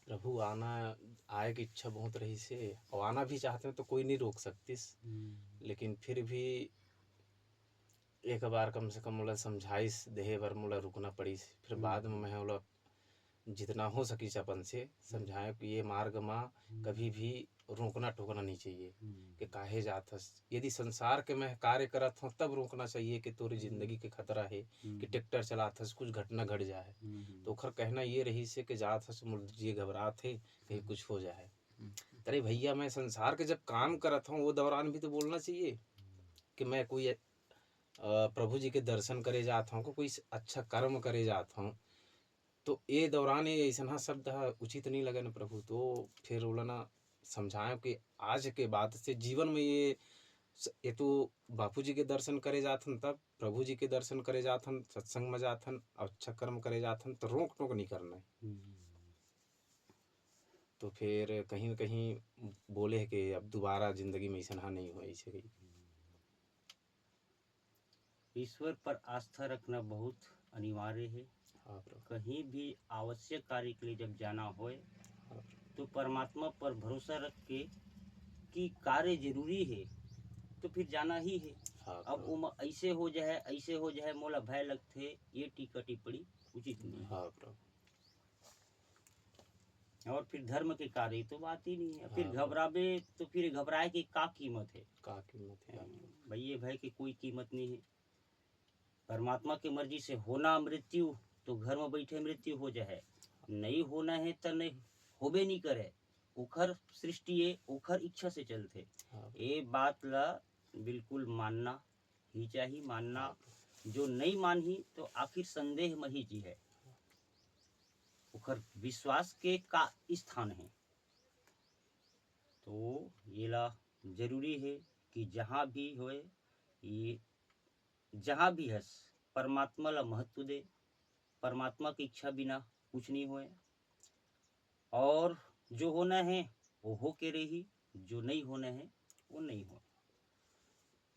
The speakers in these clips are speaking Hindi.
प्रभु आना आए की इच्छा बहुत रही से, और आना भी चाहते हैं तो कोई नहीं रोक सकतीस। लेकिन फिर भी एक बार कम से कम मोला समझाइस देहे बर मोला रुकना पड़िस। फिर बाद में मैं ओला जितना हो सकिस अपन से समझाए कि ये मार्ग में कभी भी रोकना टोकना नहीं चाहिए कि काहे जात हस। यदि संसार के मैं कार्य करत हूँ तब रोकना चाहिए कि तोरी जिंदगी के खतरा है कि ट्रैक्टर चलात हस कुछ घटना घट जाए। तो ओखर कहना ये रही से कि जात हस मोर जी घबरात है कहीं कुछ हो जाए। अरे भैया मैं संसार के जब काम करत हूँ वो दौरान भी तो बोलना चाहिए कि मैं कोई प्रभु जी के दर्शन करे जात हूँ, कोई अच्छा कर्म करे जात हूँ। तो ये दौरान ये ऐसा शब्द उचित नहीं लगे न प्रभु। तो फिर बोला ना समझाए कि आज के बाद से जीवन में ये तो बापू जी के दर्शन करे जाथन, तब प्रभु जी के दर्शन करे जाथन, सत्संग में जाथन, अच्छा कर्म करे जाथन, तो रोक टोक नहीं करना है। तो फिर कहीं न कहीं बोले कि अब दोबारा जिंदगी में ऐसा नहीं हो ऐसे गई। ईश्वर पर आस्था रखना बहुत अनिवार्य है। हाँ प्रभु। कहीं भी आवश्यक कार्य के लिए जब जाना होए हाँ तो परमात्मा पर भरोसा रख के कि कार्य जरूरी है तो फिर जाना ही है। हाँ अब प्रभु। ऐसे हो जाए मोला भय लगते ये टीका टिप्पणी उचित नहीं है। हाँ प्रभु। और फिर धर्म के कार्य तो बात ही नहीं है। फिर हाँ प्रभु। घबरावे तो फिर घबराए की का कीमत है। का कीमत है। हाँ प्रभु। भैया भय की कोई कीमत नहीं है। परमात्मा की मर्जी से होना मृत्यु तो घर में बैठे मृत्यु हो जाए, नहीं होना है तो नहीं होबे नहीं करे। ओखर सृष्टि है, ओखर इच्छा से चलते। हाँ ये बात ला बिल्कुल मानना ही चाहिए। मानना प्रभु। जो नहीं मानही तो आखिर संदेह में ही जी है। ओखर विश्वास के का स्थान है। तो ये ला जरूरी है कि जहाँ भी होए ये जहाँ भी है परमात्मा ला महत्व दे। परमात्मा की इच्छा बिना कुछ नहीं होए। और जो होना है वो हो के रही, जो नहीं होना है वो नहीं हो।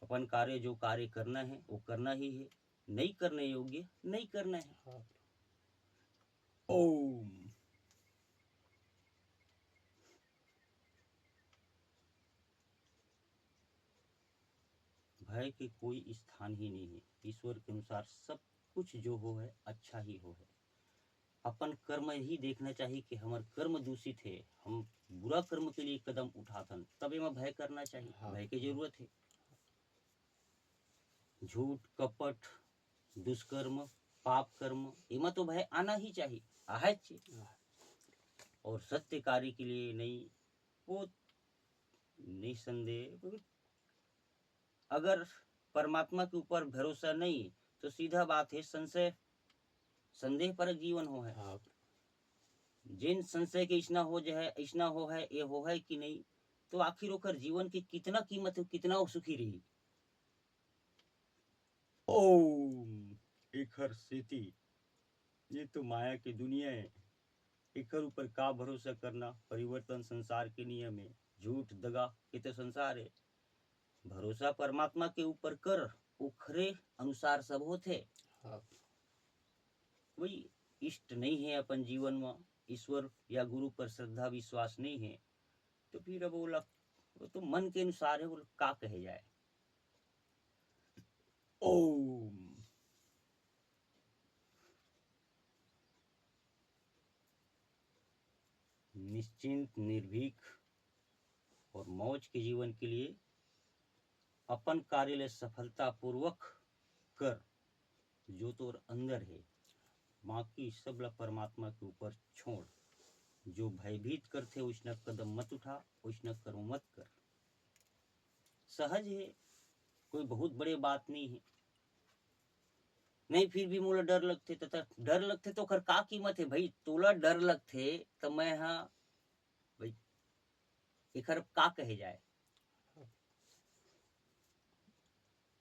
अपन कार्य जो कार्य करना है वो करना ही है, नहीं करने योग्य नहीं करना है। हाँ ओम। भय के कोई स्थान ही नहीं है। ईश्वर के अनुसार सब कुछ जो हो है अच्छा ही हो है। अपन कर्म ही देखना चाहिए कि हमारे कर्म दूषित है, हम बुरा कर्म के लिए कदम उठाथन तब एमा भय करना चाहिए। हाँ भय की जरूरत है। झूठ कपट दुष्कर्म पाप कर्म एमा तो भय आना ही चाहिए, आहच। और सत्य कार्य के लिए नहीं, वो निसंदेह। अगर परमात्मा के ऊपर भरोसा नहीं तो सीधा बात है संशय संदेह पर जीवन हो है। हाँ जिन संशय के इतना हो जाए इतना हो है ये हो है कि नहीं तो आखिर होकर जीवन की कितना कीमत है, कितना वो सुखी रही। ओम। एकर सेती ये तो माया की दुनिया है। एकर ऊपर का भरोसा करना। परिवर्तन संसार के नियम है। झूठ दगा ये तो संसार है। भरोसा परमात्मा के ऊपर कर, उखरे अनुसार सब होते। हाँ वही इष्ट नहीं है अपन जीवन में, ईश्वर या गुरु पर श्रद्धा विश्वास नहीं है तो फिर अब वो तो मन के अनुसार है। वो का कहे जाए। ओम। निश्चिंत निर्भीक और मौज के जीवन के लिए अपन कार्य सफलता पूर्वक कर जो तो अंदर है। बाकी सब ला परमात्मा के ऊपर छोड़। जो भयभीत करते वैष्णव कदम मत उठा, वैष्णव कर्म मत कर। सहज है, कोई बहुत बड़े बात नहीं है। नहीं फिर भी मोला डर लगते तथा डर लगते तो खर का कीमत है भाई। तोला डर लगते तो मैं हाँ भाई एकर का कहे जाए।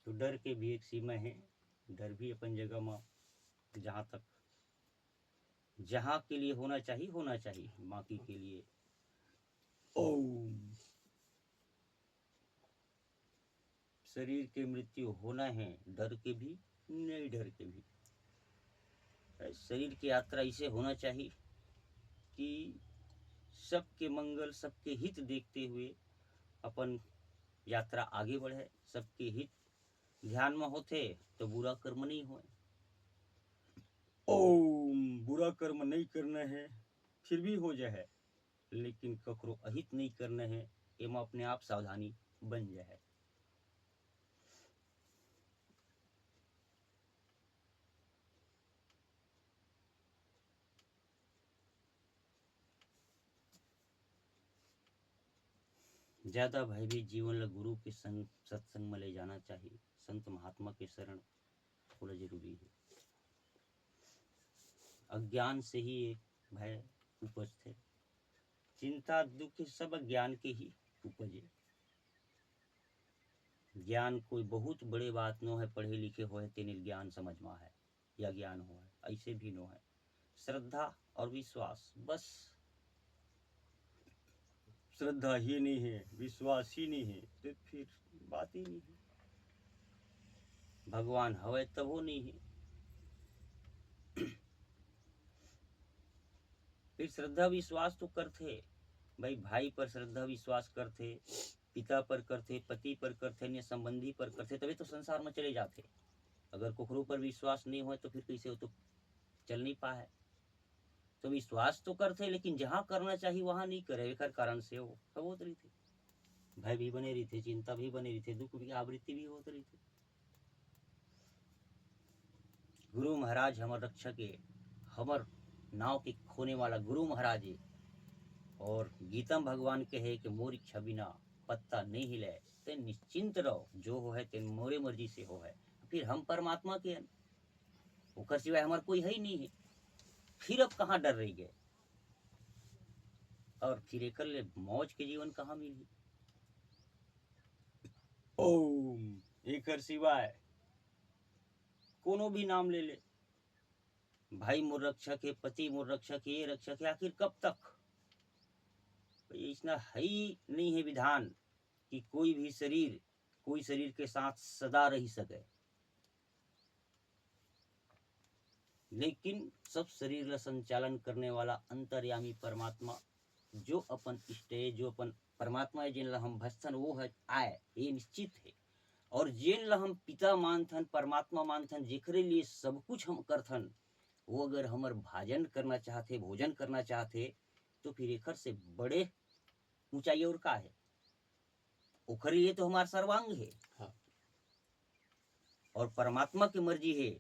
तो डर के भी एक सीमा है। डर भी अपन जगह में जहाँ के लिए होना चाहिए बाकी के लिए। ओम। शरीर की मृत्यु होना है, डर के भी नहीं डर के भी। शरीर की यात्रा इसे होना चाहिए कि सबके मंगल सबके हित देखते हुए अपन यात्रा आगे बढ़े। सबके हित ध्यान में होते तो बुरा कर्म नहीं होए। ओम बुरा कर्म नहीं करना है फिर भी हो जाए, लेकिन ककरो अहित नहीं करना है एमा अपने आप सावधानी बन जाए। ज्यादा भयभीत जीवन ला गुरु के संग सत्संग में ले जाना चाहिए। संत महात्मा के शरण थोड़ा जरूरी है। अज्ञान से ही एक भय उपजते, चिंता दुख सब ज्ञान के ही उपजे। ज्ञान कोई बहुत बड़े बात नो है, पढ़े लिखे होए तेने ज्ञान समझ में है या ज्ञान हो है, ऐसे भी नो है। श्रद्धा और विश्वास, बस श्रद्धा ही नहीं है विश्वास ही नहीं है तो फिर बात ही नहीं है। भगवान हवे तब वो नहीं है। फिर श्रद्धा विश्वास तो करते भाई पर श्रद्धा विश्वास करते, पिता पर करते, पति पर करते, अन्य संबंधी पर करते, तभी तो संसार में चले जाते। अगर कुकरों पर विश्वास नहीं हो तो फिर कैसे हो, तो चल नहीं पाए। तो विश्वास तो करते लेकिन जहाँ करना चाहिए वहां नहीं करे, एक कारण से वो सब होत रही थे। भय भी बने रही थे, चिंता भी बने रही थे, दुख भी आवृत्ति भी होत रही थी। गुरु महाराज हमर रक्षक है, हमर नाव के खोने वाला गुरु महाराज है। और गीतम भगवान के है कि मोर इच्छा बिना पत्ता नहीं हिले, ते निश्चिंत रहो, जो हो है ते मोरे मर्जी से हो है। फिर हम परमात्मा के हैं, ओकर सिवाय हमार कोई है ही नहीं है। फिर अब कहाँ डर रही गए, और फिर एक ले मौज के जीवन कहाँ मिली। ओम एकर सिवाय कोनो भी नाम ले ले, भाई मोर रक्षक है, पति मोर रक्षक है, ये रक्षक है, आखिर कब तक। इतना है ही नहीं है विधान कि कोई शरीर के साथ सदा रह सके। लेकिन सब शरीर ला संचालन करने वाला अंतर्यामी परमात्मा जो अपन इष्ट है, जो अपन परमात्मा है, जिन ला हम भजथन वो है आए, ये निश्चित है। और जिन ला हम पिता मानथन, परमात्मा मानथन, जेकरे लिए सब कुछ हम करथन, वो अगर हमर भाजन करना चाहते, भोजन करना चाहते, तो फिर एकर से बड़े ऊंचाई और का है। ओखरे लिए तो हमार सर्वांग है। हाँ। और परमात्मा की मर्जी है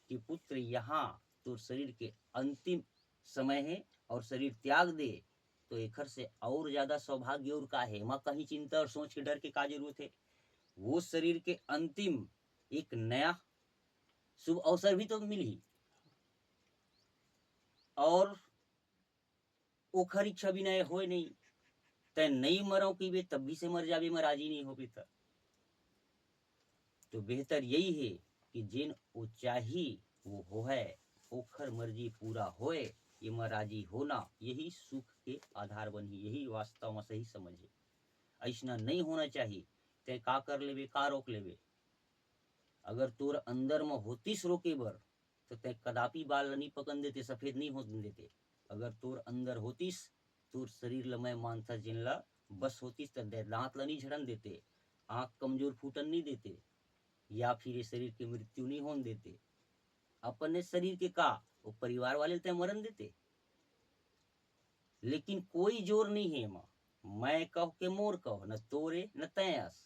कि पुत्र यहाँ तो शरीर के अंतिम समय है और शरीर त्याग दे, तो एकर से और ज्यादा सौभाग्य और का है। माँ कहीं चिंता और सोच के डर के का जरूरत है। वो शरीर के अंतिम एक नया शुभ अवसर भी तो मिली, और ओखर इच्छा भी नए हो नहीं, तय नहीं मरो कि वे तब भी से मर जावे, मैं राजी नहीं हो पिता। तो बेहतर यही है कि जिन वो चाही वो हो है, ओखर मर्जी पूरा होए, ये में राजी होना, यही सुख के आधार बनी, यही वास्तव में सही समझे। ऐसा नहीं होना चाहिए ते का कर लेवे, का रोक लेवे। अगर तोर अंदर में होतीस रोके बर, तो ते कदापि बाल नहीं पकन देते, सफेद नहीं होने देते। अगर तोर अंदर होतीस, तोर शरीर ल मैं मानता जिनला बस होतीस, तो दांत ला नहीं झड़न देते, आंख कमजोर फूटन नहीं देते, या फिर ये शरीर की मृत्यु नहीं होने देते। अपने शरीर के का वो परिवार वाले ते मरन देते। लेकिन कोई जोर नहीं है माँ, मैं कह के मोर कहो, न तोरे न तयस,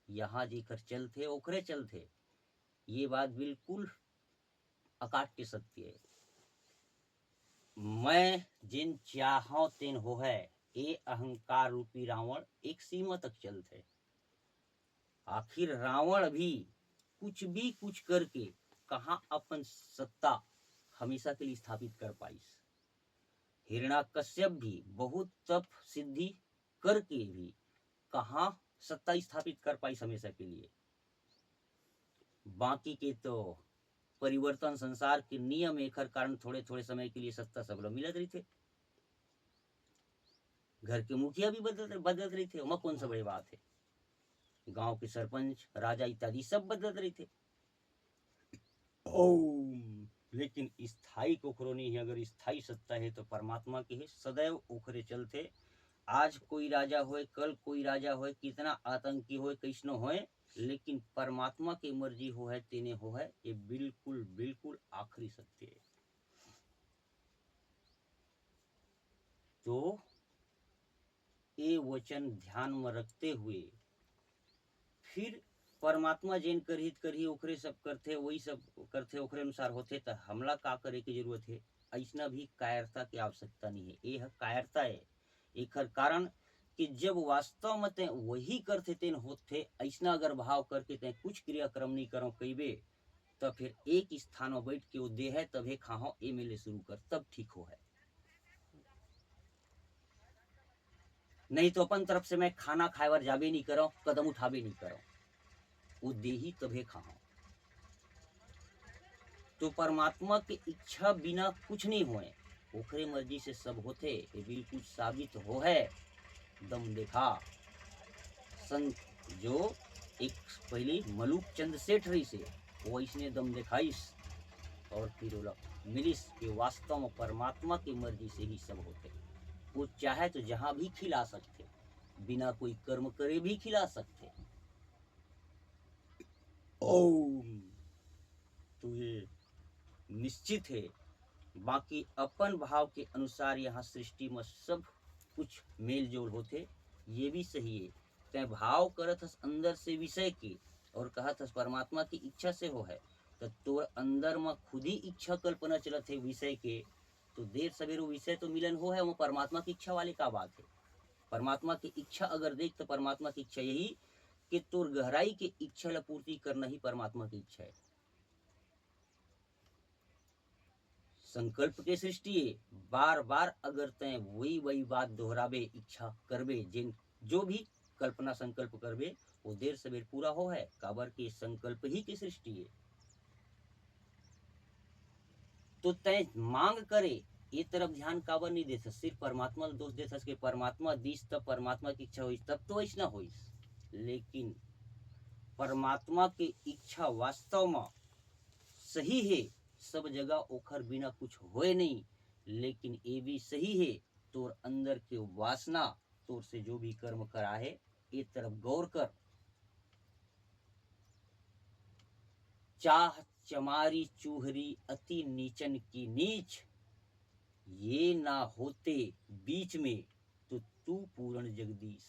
यहाँ जेकर चलते ओखरे चलते। ये बात बिल्कुल अकाट्य सत्य है। मैं जिन चाहो तेन हो है, ये अहंकार रूपी रावण एक सीमा तक चलते। आखिर रावण भी कुछ करके कहाँ अपन सत्ता हमेशा के लिए स्थापित कर पाइस। हिरण्याकश्यप भी बहुत तप सिद्धि करके भी कहाँ सत्ता स्थापित कर पाइस हमेशा के लिए। बाकी के तो परिवर्तन संसार के नियम एक कारण थोड़े थोड़े समय के लिए सत्ता सब लोग मिलत रही थे। घर के मुखिया भी बदलत रही थे, वहां कौन सा बड़ी बात है। गांव के सरपंच, राजा इत्यादि सब बदलत रही थे। ओम लेकिन स्थायी ओखरो नहीं है। अगर स्थायी सत्ता है तो परमात्मा की है, सदैव ओखरे चलते। आज कोई राजा होए, कल कोई राजा होए, कितना आतंकी होए, कैसनो होए, लेकिन परमात्मा की मर्जी हो है तेने हो है, ये बिल्कुल बिल्कुल आखिरी सत्य है। तो ये वचन ध्यान में रखते हुए फिर परमात्मा जेन करहित करही ओखरे सब करथे, वही सब करथे, ओखरे अनुसार होथे, तो हमला का करे की जरूरत है? ऐसना भी कायरता की आवश्यकता नहीं है। ये कायरता है। एकर कारण कि जब वास्तव में ते वही करथे तेन होथे, ऐसना अगर भाव करके ते कुछ क्रियाक्रम नहीं करो कईबे, तो फिर एक स्थान में बैठ के वो दे है तभे खाहो ए मिले शुरू कर, तब ठीक हो है। नहीं तो अपन तरफ से मैं खाना खाए बर जाबे नहीं करो, कदम उठाबे नहीं करो, वो देही तभे खाओ। तो परमात्मा की इच्छा बिना कुछ नहीं होए, ओखरे मर्जी से सब होते, ये बिल्कुल साबित हो है। दम देखा संत जो एक पहले मलूक चंद सेठ रही से, वो इसने दम दिखाइस और फिर बोला मिलिस के वास्तव में परमात्मा की मर्जी से ही सब होते। वो चाहे तो जहां भी खिला सकते, बिना कोई कर्म करे भी खिला सकते। ओम तो ये निश्चित है। बाकी अपन भाव के अनुसार यहाँ सृष्टि में सब कुछ मेल जोल होते, ये भी सही है। तय भाव करत हस अंदर से विषय के और कहत हस परमात्मा की इच्छा से हो है, तो तोर अंदर में खुद ही इच्छा कल्पना चलत है विषय के, तो देर सवेर विषय तो मिलन हो है, वो परमात्मा की इच्छा वाली का बात है। परमात्मा की इच्छा अगर देख तो परमात्मा की इच्छा यही कि तोर गहराई की इच्छा ला पूर्ति करना ही परमात्मा की इच्छा है। संकल्प के सृष्टि है, बार बार अगर तय वही वही बात दोहराबे, इच्छा करबे, जिन जो भी कल्पना संकल्प करबे, वो देर सवेर पूरा हो है। काबर के संकल्प ही की सृष्टि है। तो तय मांग करे ये तरफ ध्यान काबर नहीं देता, सिर्फ परमात्मा दोष देता कि परमात्मा दिस तब परमात्मा की इच्छा हुई, तब तो ऐसा हुई। लेकिन परमात्मा की इच्छा वास्तव में सही है, सब जगह ओखर बिना कुछ होए नहीं। लेकिन ये भी सही है, तोर अंदर के वासना तोर से जो भी कर्म करा है, ये तरफ गौर कर। चाह चमारी चूहरी अति नीचन की नीच, ये ना होते बीच में तो तू पूर्ण जगदीश।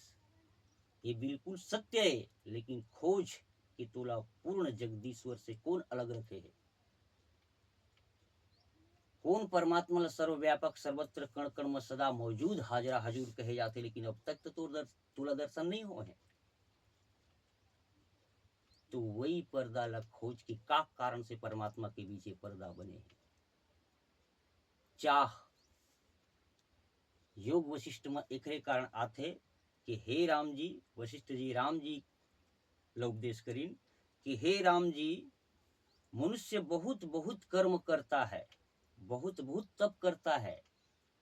ये बिल्कुल सत्य है, लेकिन खोज कि तोला पूर्ण जगदीश्वर से कौन अलग रखे है। कौन परमात्मा सर्वव्यापक सर्वत्र कण कण में सदा मौजूद हाजरा हजूर कहे जाते, लेकिन अब तक तो तुला दर्शन नहीं हुए हैं। तो वही पर्दा ला खोज के का कारण से परमात्मा के बीच पर्दा बने हैं। चाह योग वशिष्ठ में एक कारण आते कि हे राम जी, वशिष्ठ जी राम जी ला उपदेश करीन कि हे राम जी, मनुष्य बहुत बहुत कर्म करता है, बहुत बहुत तप करता है,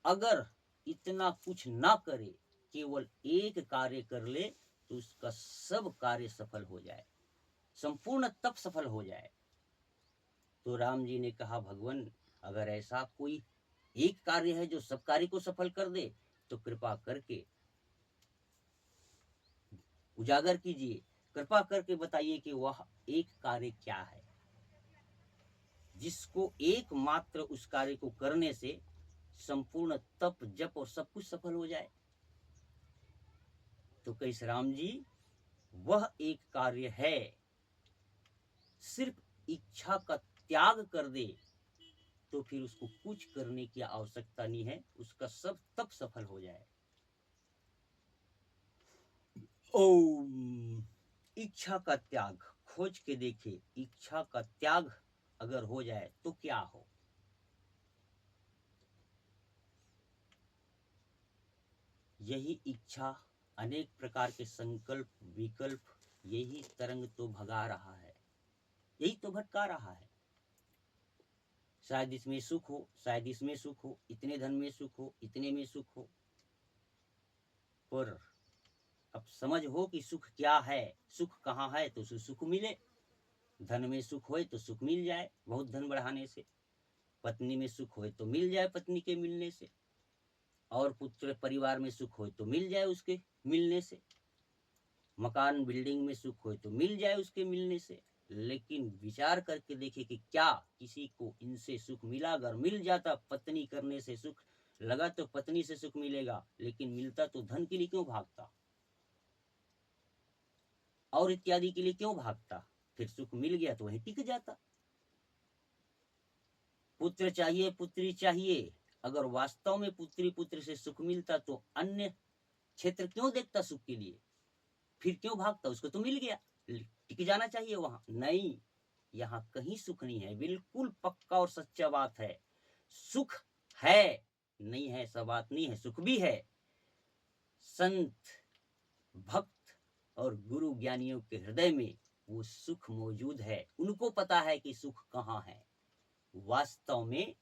अगर इतना कुछ ना करे, केवल एक कार्य कर ले, तो उसका सब कार्य सफल हो जाए, संपूर्ण तप सफल हो जाए। तो राम जी ने कहा भगवान, अगर ऐसा कोई एक कार्य है जो सब कार्य को सफल कर दे, तो कृपा करके उजागर कीजिए, कृपा करके बताइए कि वह एक कार्य क्या है, जिसको एकमात्र उस कार्य को करने से संपूर्ण तप जप और सब कुछ सफल हो जाए। तो कैसे राम जी, वह एक कार्य है, सिर्फ इच्छा का त्याग कर दे तो फिर उसको कुछ करने की आवश्यकता नहीं है, उसका सब तप सफल हो जाए। ओम इच्छा का त्याग, खोज के देखे, इच्छा का त्याग अगर हो जाए तो क्या हो। यही इच्छा, अनेक प्रकार के संकल्प विकल्प, यही तरंग तो भगा रहा है, यही तो भटका रहा है। शायद इसमें सुख हो, शायद इसमें सुख हो, इतने धन में सुख हो, इतने में सुख हो, पर अब समझ हो कि सुख क्या है, सुख कहाँ है, तो उसे सुख मिले। धन में सुख होए तो सुख मिल जाए, बहुत धन बढ़ाने से, पत्नी में सुख होए तो मिल जाए पत्नी के मिलने से, और पुत्र परिवार में सुख होए तो मिल जाए उसके मिलने से, मकान बिल्डिंग में सुख होए तो मिल जाए उसके मिलने से। लेकिन विचार करके देखे कि क्या किसी को इनसे सुख मिला? अगर मिल जाता पत्नी करने से सुख लगा तो पत्नी से सुख मिलेगा, लेकिन मिलता तो धन के लिए क्यों भागता, और इत्यादि के लिए क्यों भागता? फिर सुख मिल गया तो वहीं टिक जाता। पुत्र चाहिए, पुत्री चाहिए, अगर वास्तव में पुत्री पुत्र से सुख मिलता तो अन्य क्षेत्र क्यों देखता सुख के लिए? फिर क्यों भागता? उसको तो मिल गया, टिक जाना चाहिए वहां। नहीं, यहाँ कहीं सुख नहीं है। बिल्कुल पक्का और सच्चा बात है। सुख है, नहीं है ऐसा बात नहीं है, सुख भी है। संत, भक्त और गुरु ज्ञानियों के हृदय में वो सुख मौजूद है। उनको पता है कि सुख कहाँ है। वास्तव में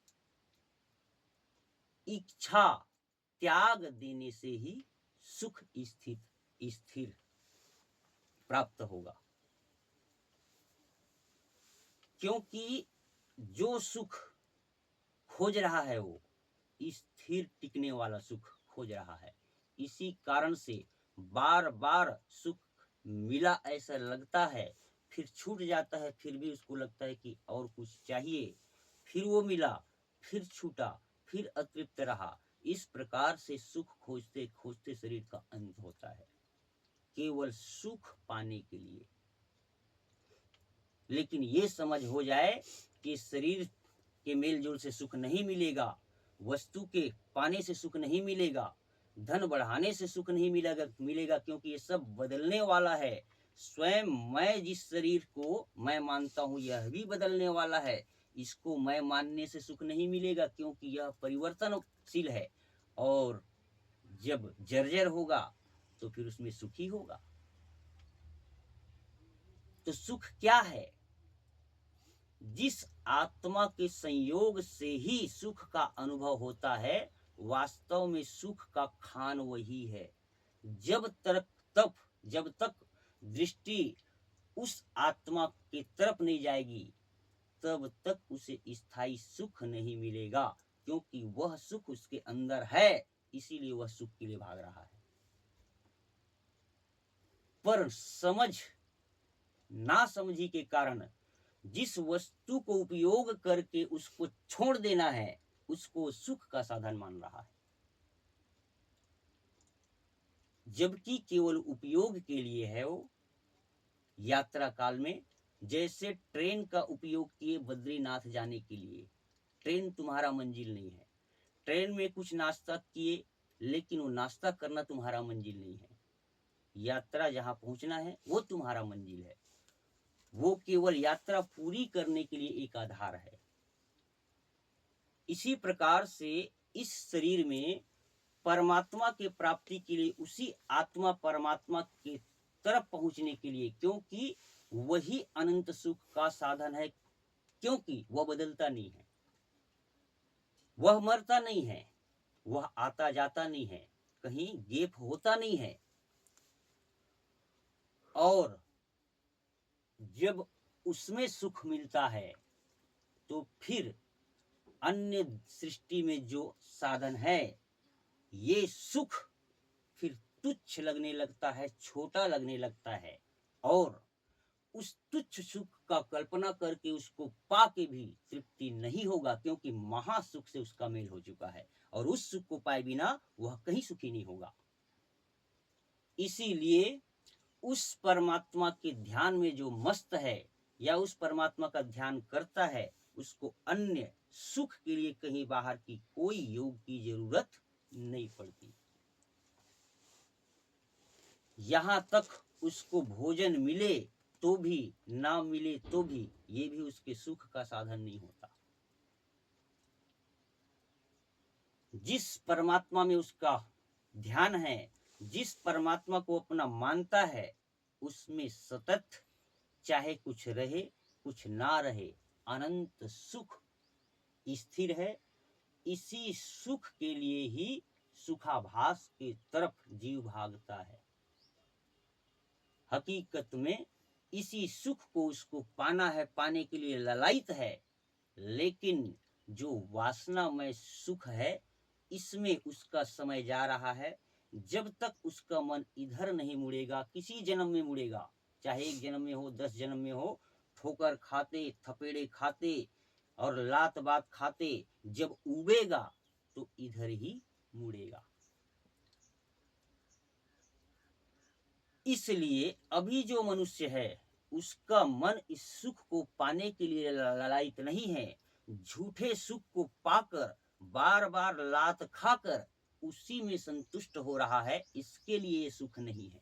इच्छा त्याग देने से ही सुख स्थिर प्राप्त होगा। क्योंकि जो सुख खोज रहा है वो स्थिर टिकने वाला सुख खोज रहा है। इसी कारण से बार बार सुख मिला ऐसा लगता है, फिर छूट जाता है, फिर भी उसको लगता है कि और कुछ चाहिए, फिर वो मिला, फिर छूटा, फिर अतृप्त रहा। इस प्रकार से सुख खोजते खोजते शरीर का अंत होता है, केवल सुख पाने के लिए। लेकिन ये समझ हो जाए कि शरीर के मेलजोल से सुख नहीं मिलेगा, वस्तु के पाने से सुख नहीं मिलेगा, धन बढ़ाने से सुख नहीं मिलेगा, क्योंकि ये सब बदलने वाला है। स्वयं मैं जिस शरीर को मैं मानता हूं यह भी बदलने वाला है। इसको मैं मानने से सुख नहीं मिलेगा, क्योंकि यह परिवर्तनशील है, और जब जर्जर होगा तो फिर उसमें सुख ही होगा। तो सुख क्या है? जिस आत्मा के संयोग से ही सुख का अनुभव होता है, वास्तव में सुख का खान वही है। जब तक दृष्टि उस आत्मा की तरफ नहीं जाएगी, तब तक उसे स्थायी सुख नहीं मिलेगा, क्योंकि वह सुख उसके अंदर है, इसीलिए वह सुख के लिए भाग रहा है। पर ना समझी के कारण जिस वस्तु को उपयोग करके उसको छोड़ देना है, उसको सुख का साधन मान रहा है, जबकि केवल उपयोग के लिए है वो। यात्रा काल में जैसे ट्रेन का उपयोग किए बद्रीनाथ जाने के लिए, ट्रेन तुम्हारा मंजिल नहीं है। ट्रेन में कुछ नाश्ता किए, लेकिन वो नाश्ता करना तुम्हारा मंजिल नहीं है। यात्रा जहां पहुंचना है वो तुम्हारा मंजिल है। वो केवल यात्रा पूरी करने के लिए एक आधार है। इसी प्रकार से इस शरीर में परमात्मा के प्राप्ति के लिए, उसी आत्मा परमात्मा के तरफ पहुंचने के लिए, क्योंकि वही अनंत सुख का साधन है, क्योंकि वह बदलता नहीं है, वह मरता नहीं है, वह आता जाता नहीं है, कहीं गैप होता नहीं है। और जब उसमें सुख मिलता है तो फिर अन्य सृष्टि में जो साधन है, ये सुख फिर तुच्छ लगने लगता है, छोटा लगने लगता है, और उस तुच्छ सुख का कल्पना करके उसको पाके भी तृप्ति नहीं होगा, क्योंकि महासुख से उसका मेल हो चुका है, और उस सुख को पाए बिना वह कहीं सुखी नहीं होगा। इसीलिए उस परमात्मा के ध्यान में जो मस्त है, या उस परमात्मा का ध्यान करता है, उसको अन्य सुख के लिए कहीं बाहर की कोई योग की जरूरत नहीं पड़ती। यहां तक उसको भोजन मिले तो भी, ना मिले तो भी, ये भी उसके सुख का साधन नहीं होता। जिस परमात्मा में उसका ध्यान है, जिस परमात्मा को अपना मानता है, उसमें सतत चाहे कुछ रहे कुछ ना रहे, अनंत सुख स्थिर है। इसी सुख के लिए ही सुखाभास के तरफ जीव भागता है। हकीकत में इसी सुख को उसको पाना है, पाने के लिए ललायित है, लेकिन जो वासनामय सुख है, इसमें उसका समय जा रहा है। जब तक उसका मन इधर नहीं मुड़ेगा, किसी जन्म में मुड़ेगा, चाहे 1 जन्म में हो, 10 जन्म में हो, ठोकर खाते, थपेड़े खाते और लात बात खाते जब उबेगा तो इधर ही मुड़ेगा। इसलिए अभी जो मनुष्य है उसका मन इस सुख को पाने के लिए ललायित नहीं है। झूठे सुख को पाकर बार बार लात खाकर उसी में संतुष्ट हो रहा है, इसके लिए ये सुख नहीं है।